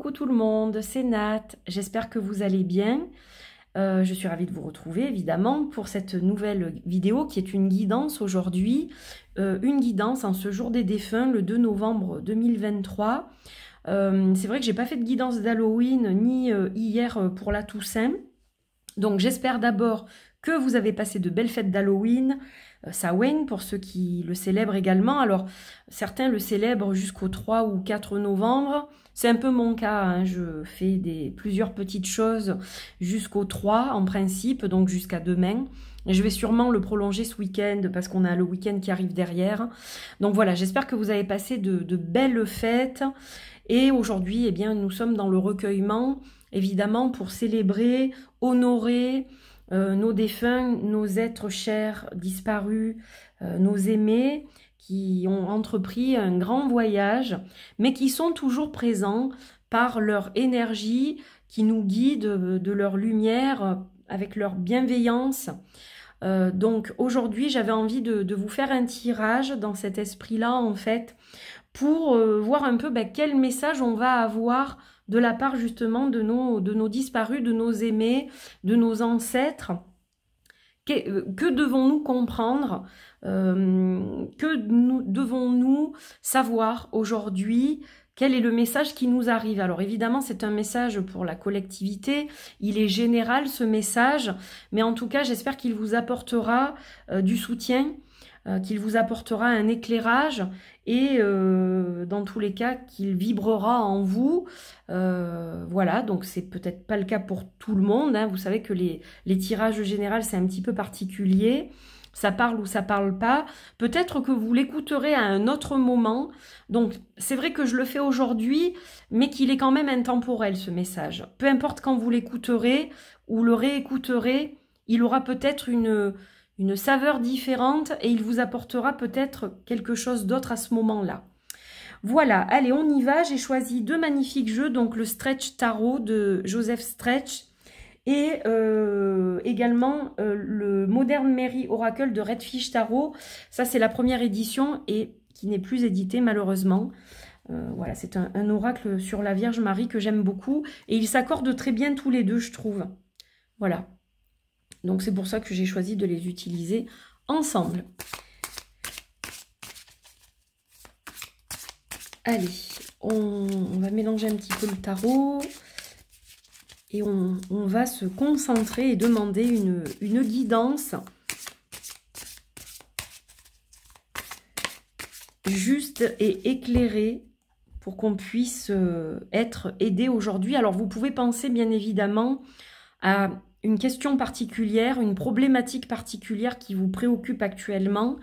Coucou tout le monde, c'est Nat, j'espère que vous allez bien. Je suis ravie de vous retrouver évidemment pour cette nouvelle vidéo qui est une guidance aujourd'hui. Une guidance en ce jour des défunts, le 2 novembre 2023. C'est vrai que j'ai pas fait de guidance d'Halloween ni hier pour la Toussaint. Donc j'espère d'abord que vous avez passé de belles fêtes d'Halloween, Samhain pour ceux qui le célèbrent également. Alors certains le célèbrent jusqu'au 3 ou 4 novembre. C'est un peu mon cas, hein. Je fais plusieurs petites choses jusqu'au 3 en principe, donc jusqu'à demain. Et je vais sûrement le prolonger ce week-end parce qu'on a le week-end qui arrive derrière. Donc voilà, j'espère que vous avez passé de belles fêtes. Et aujourd'hui, eh bien, nous sommes dans le recueillement, évidemment, pour célébrer, honorer nos défunts, nos êtres chers, disparus, nos aimés, qui ont entrepris un grand voyage, mais qui sont toujours présents par leur énergie, qui nous guide de leur lumière, avec leur bienveillance. Donc aujourd'hui, j'avais envie de vous faire un tirage dans cet esprit-là, en fait, pour voir un peu quel message on va avoir de la part justement de nos disparus, de nos aimés, de nos ancêtres. Que devons-nous comprendre? Que devons-nous savoir aujourd'hui? Quel est le message qui nous arrive? Alors évidemment, c'est un message pour la collectivité, il est général ce message, mais en tout cas, j'espère qu'il vous apportera du soutien, qu'il vous apportera un éclairage et dans tous les cas qu'il vibrera en vous. Voilà, donc c'est peut-être pas le cas pour tout le monde, hein. Vous savez que les tirages généraux c'est un petit peu particulier, ça parle ou ça parle pas. Peut-être que vous l'écouterez à un autre moment, donc c'est vrai que je le fais aujourd'hui, mais qu'il est quand même intemporel ce message. Peu importe quand vous l'écouterez ou le réécouterez, il aura peut-être une saveur différente et il vous apportera peut-être quelque chose d'autre à ce moment-là. Voilà, allez, on y va. J'ai choisi deux magnifiques jeux, donc le Stretch Tarot de Joseph Stretch et également le Modern Mary Oracle de Redfish Tarot. Ça, c'est la première édition et qui n'est plus édité malheureusement. Voilà, c'est un oracle sur la Vierge Marie que j'aime beaucoup et ils s'accordent très bien tous les deux, je trouve. Voilà. Donc c'est pour ça que j'ai choisi de les utiliser ensemble. Allez, on va mélanger un petit peu le tarot et on va se concentrer et demander une guidance juste et éclairée pour qu'on puisse être aidé aujourd'hui. Alors vous pouvez penser bien évidemment à une question particulière, une problématique particulière qui vous préoccupe actuellement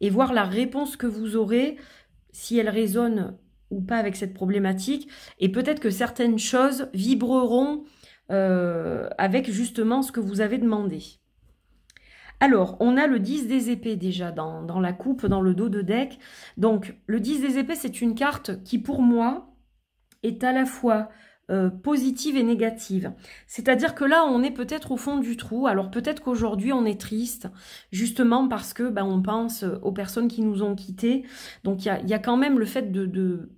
et voir la réponse que vous aurez, si elle résonne ou pas avec cette problématique. Et peut-être que certaines choses vibreront avec justement ce que vous avez demandé. Alors, on a le 10 des épées déjà dans la coupe, dans le dos de deck. Donc, le 10 des épées, c'est une carte qui, pour moi, est à la fois positive et négative. C'est-à-dire que là, on est peut-être au fond du trou. Alors peut-être qu'aujourd'hui, on est triste, justement parce que on pense aux personnes qui nous ont quittés. Donc il y a quand même le fait de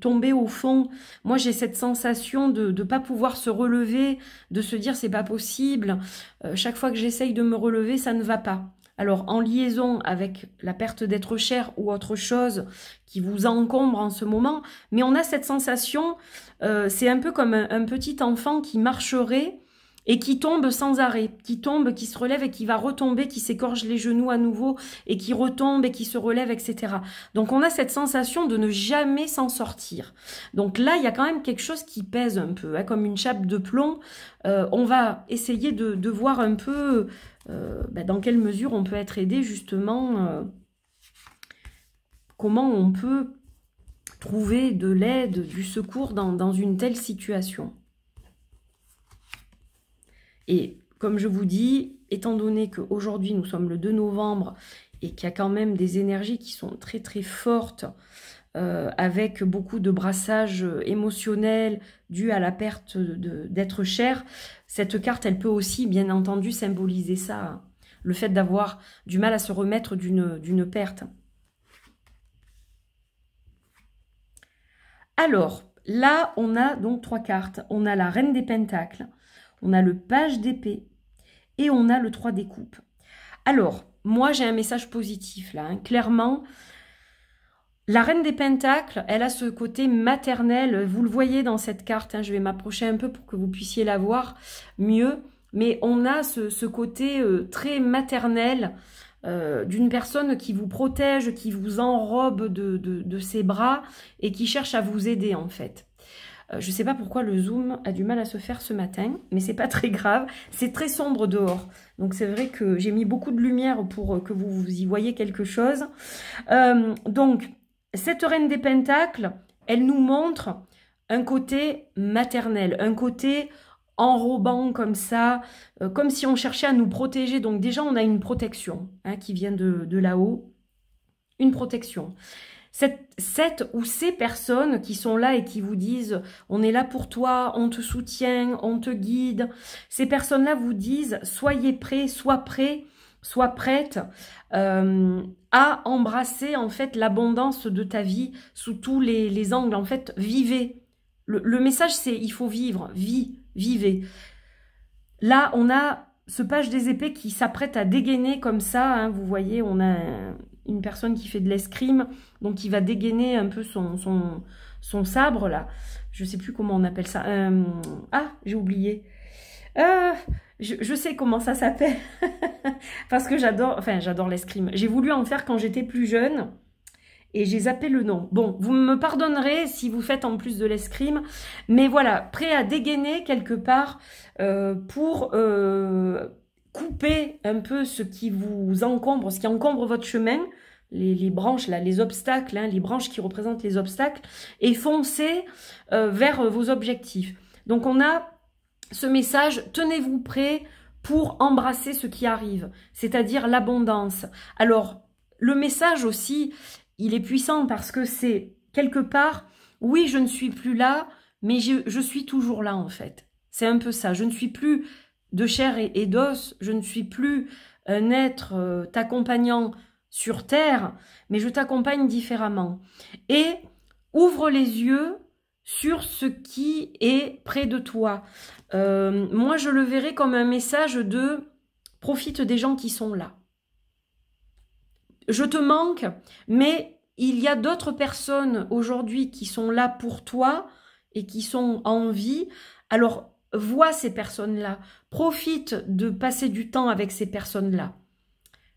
tomber au fond. Moi, j'ai cette sensation de ne pas pouvoir se relever, de se dire c'est pas possible. Chaque fois que j'essaye de me relever, ça ne va pas. Alors, en liaison avec la perte d'être cher ou autre chose qui vous encombre en ce moment, mais on a cette sensation, c'est un peu comme un petit enfant qui marcherait et qui tombe sans arrêt, qui tombe, qui se relève et qui va retomber, qui s'écorche les genoux à nouveau et qui retombe et qui se relève, etc. Donc, on a cette sensation de ne jamais s'en sortir. Donc là, il y a quand même quelque chose qui pèse un peu, hein, comme une chape de plomb. On va essayer de voir un peu dans quelle mesure on peut être aidé justement, comment on peut trouver de l'aide, du secours dans une telle situation. Et comme je vous dis, étant donné qu'aujourd'hui nous sommes le 2 novembre et qu'il y a quand même des énergies qui sont très très fortes, avec beaucoup de brassage émotionnel dû à la perte d'être cher, cette carte, elle peut aussi, bien entendu, symboliser ça, hein, le fait d'avoir du mal à se remettre d'une perte. Alors, là, on a donc 3 cartes. On a la Reine des Pentacles, on a le Page d'épée et on a le 3 des coupes. Alors, moi, j'ai un message positif là. Hein. Clairement, la Reine des Pentacles, elle a ce côté maternel. Vous le voyez dans cette carte. Hein, je vais m'approcher un peu pour que vous puissiez la voir mieux. Mais on a ce côté très maternel d'une personne qui vous protège, qui vous enrobe de ses bras et qui cherche à vous aider en fait. Je ne sais pas pourquoi le zoom a du mal à se faire ce matin, mais c'est pas très grave. C'est très sombre dehors. Donc c'est vrai que j'ai mis beaucoup de lumière pour que vous y voyez quelque chose. Donc, cette Reine des Pentacles, elle nous montre un côté maternel, un côté enrobant comme ça, comme si on cherchait à nous protéger. Donc déjà, on a une protection hein, qui vient de là-haut. Une protection. Cette ou ces personnes qui sont là et qui vous disent « on est là pour toi, on te soutient, on te guide », ces personnes-là vous disent « soyez prêts, sois prête à embrasser en fait l'abondance de ta vie sous tous les angles. En fait, vivez. Le message, c'est il faut vivre, vivez. Là, on a ce Page des épées qui s'apprête à dégainer comme ça. Hein, vous voyez, on a une personne qui fait de l'escrime, donc qui va dégainer un peu son sabre là. Je sais plus comment on appelle ça. Ah, j'ai oublié. Je sais comment ça s'appelle. Parce que j'adore l'escrime. J'ai voulu en faire quand j'étais plus jeune. Et j'ai zappé le nom. Bon, vous me pardonnerez si vous faites en plus de l'escrime. Mais voilà, prêt à dégainer quelque part pour couper un peu ce qui vous encombre, ce qui encombre votre chemin. Les branches, là, les obstacles, hein, les branches qui représentent les obstacles. Et foncer vers vos objectifs. Donc on a ce message, tenez-vous prêts pour embrasser ce qui arrive. C'est-à-dire l'abondance. Alors, le message aussi... il est puissant parce que c'est quelque part, oui, je ne suis plus là, mais je suis toujours là en fait. C'est un peu ça. Je ne suis plus de chair et d'os, je ne suis plus un être t'accompagnant sur terre, mais je t'accompagne différemment. Et ouvre les yeux sur ce qui est près de toi. Moi, je le verrai comme un message de profite des gens qui sont là. Je te manque, mais il y a d'autres personnes aujourd'hui qui sont là pour toi et qui sont en vie. Alors, vois ces personnes-là. Profite de passer du temps avec ces personnes-là.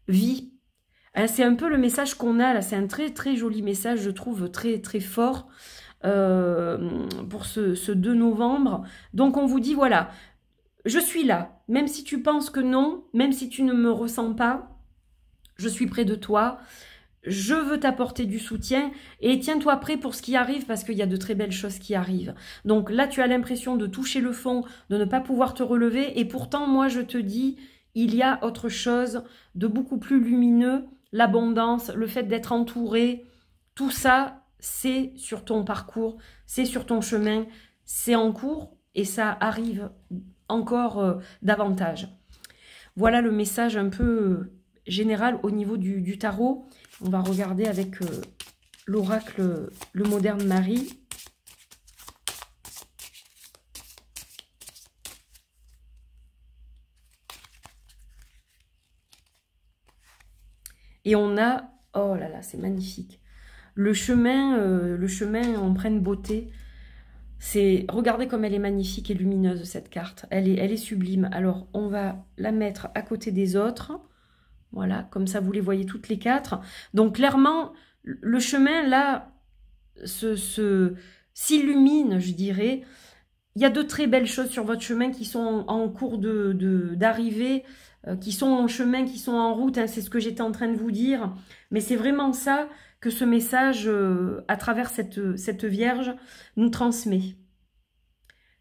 Vis. Hein, c'est un peu le message qu'on a là. C'est un très, très joli message, je trouve, très, très fort pour ce 2 novembre. Donc, on vous dit, voilà, je suis là. Même si tu penses que non, même si tu ne me ressens pas, je suis près de toi, je veux t'apporter du soutien et tiens-toi prêt pour ce qui arrive parce qu'il y a de très belles choses qui arrivent. Donc là, tu as l'impression de toucher le fond, de ne pas pouvoir te relever et pourtant, moi, je te dis, il y a autre chose de beaucoup plus lumineux, l'abondance, le fait d'être entouré, tout ça, c'est sur ton parcours, c'est sur ton chemin, c'est en cours et ça arrive encore davantage. Voilà le message un peu... général au niveau du tarot. On va regarder avec l'oracle, le moderne Marie. Et on a, oh là là, c'est magnifique. Le chemin empreint de beauté. Regardez comme elle est magnifique et lumineuse cette carte. Elle est sublime. Alors on va la mettre à côté des autres. Voilà, comme ça, vous les voyez toutes les 4. Donc, clairement, le chemin, là, s'illumine, je dirais. Il y a de très belles choses sur votre chemin qui sont en cours d'arrivée, qui sont en chemin, qui sont en route. Hein, c'est ce que j'étais en train de vous dire. Mais c'est vraiment ça que ce message, à travers cette Vierge, nous transmet.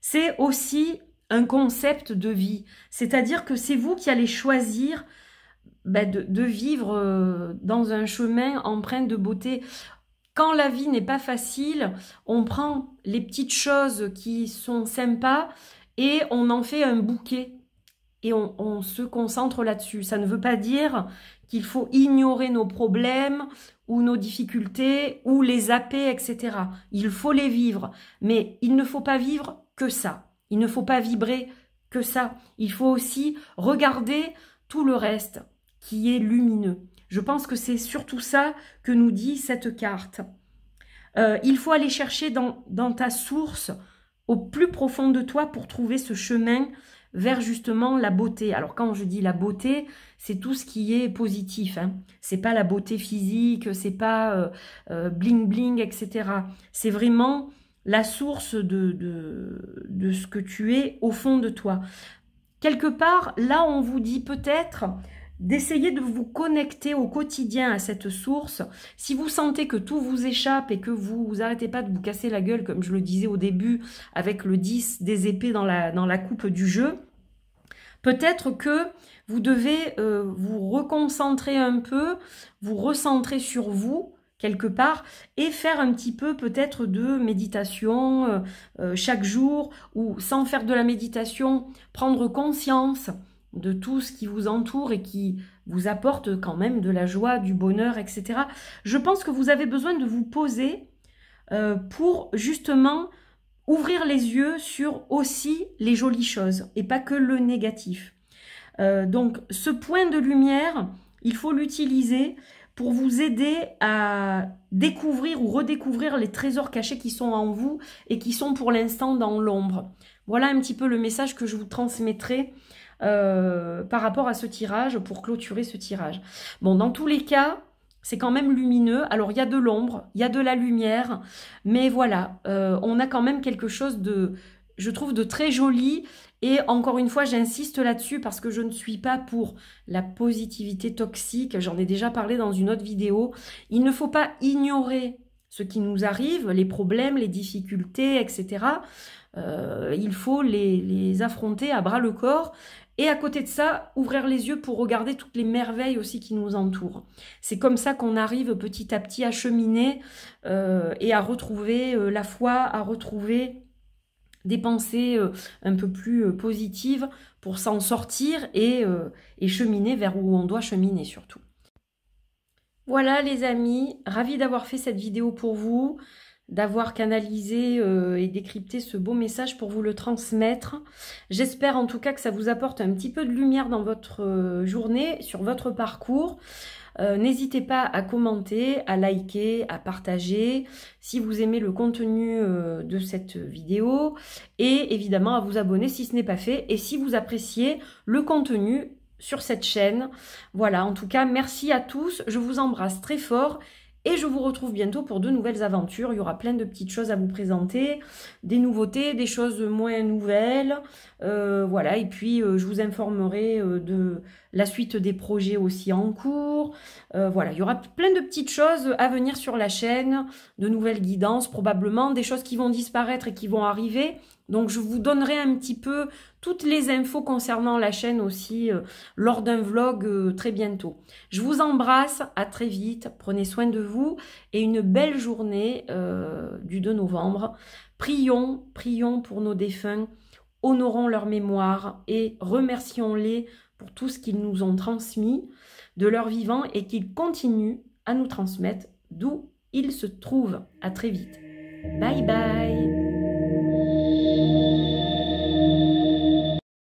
C'est aussi un concept de vie. C'est-à-dire que c'est vous qui allez choisir... de vivre dans un chemin empreint de beauté. Quand la vie n'est pas facile, on prend les petites choses qui sont sympas et on en fait un bouquet. et on se concentre là-dessus. Ça ne veut pas dire qu'il faut ignorer nos problèmes ou nos difficultés ou les zapper, etc. Il faut les vivre, mais il ne faut pas vivre que ça. Il ne faut pas vibrer que ça. Il faut aussi regarder tout le reste qui est lumineux. Je pense que c'est surtout ça que nous dit cette carte. Il faut aller chercher dans ta source, au plus profond de toi, pour trouver ce chemin vers justement la beauté. Alors quand je dis la beauté, c'est tout ce qui est positif. Hein. C'est pas la beauté physique, c'est pas bling bling, etc. C'est vraiment la source de ce que tu es au fond de toi. Quelque part, là on vous dit peut-être d'essayer de vous connecter au quotidien à cette source. Si vous sentez que tout vous échappe et que vous n'arrêtez pas de vous casser la gueule, comme je le disais au début, avec le 10 des épées dans la coupe du jeu, peut-être que vous devez vous reconcentrer un peu, vous recentrer sur vous, quelque part, et faire un petit peu peut-être de méditation chaque jour, ou sans faire de la méditation, prendre conscience de tout ce qui vous entoure et qui vous apporte quand même de la joie, du bonheur, etc. Je pense que vous avez besoin de vous poser pour justement ouvrir les yeux sur aussi les jolies choses et pas que le négatif. Donc ce point de lumière, il faut l'utiliser pour vous aider à découvrir ou redécouvrir les trésors cachés qui sont en vous et qui sont pour l'instant dans l'ombre. Voilà un petit peu le message que je vous transmettrai par rapport à ce tirage, pour clôturer ce tirage. Bon, dans tous les cas, c'est quand même lumineux. Alors, il y a de l'ombre, il y a de la lumière, mais voilà, on a quand même quelque chose de, je trouve, de très joli. Et encore une fois, j'insiste là-dessus parce que je ne suis pas pour la positivité toxique. J'en ai déjà parlé dans une autre vidéo. Il ne faut pas ignorer ce qui nous arrive, les problèmes, les difficultés, etc. Il faut les affronter à bras le corps. Et à côté de ça, ouvrir les yeux pour regarder toutes les merveilles aussi qui nous entourent. C'est comme ça qu'on arrive petit à petit à cheminer et à retrouver la foi, à retrouver des pensées un peu plus positives pour s'en sortir et cheminer vers où on doit cheminer surtout. Voilà les amis, ravie d'avoir fait cette vidéo pour vous, d'avoir canalisé et décrypté ce beau message pour vous le transmettre. J'espère en tout cas que ça vous apporte un petit peu de lumière dans votre journée, sur votre parcours. N'hésitez pas à commenter, à liker, à partager si vous aimez le contenu de cette vidéo et évidemment à vous abonner si ce n'est pas fait et si vous appréciez le contenu sur cette chaîne. Voilà, en tout cas, merci à tous, je vous embrasse très fort. Et je vous retrouve bientôt pour de nouvelles aventures. Il y aura plein de petites choses à vous présenter, des nouveautés, des choses moins nouvelles. Voilà, et puis je vous informerai de la suite des projets aussi en cours. Voilà, il y aura plein de petites choses à venir sur la chaîne, de nouvelles guidances probablement, des choses qui vont disparaître et qui vont arriver. Donc je vous donnerai un petit peu toutes les infos concernant la chaîne aussi lors d'un vlog très bientôt. Je vous embrasse, à très vite, prenez soin de vous et une belle journée du 2 novembre. Prions, prions pour nos défunts, honorons leur mémoire et remercions-les pour tout ce qu'ils nous ont transmis de leur vivant et qu'ils continuent à nous transmettre d'où ils se trouvent. À très vite. Bye bye.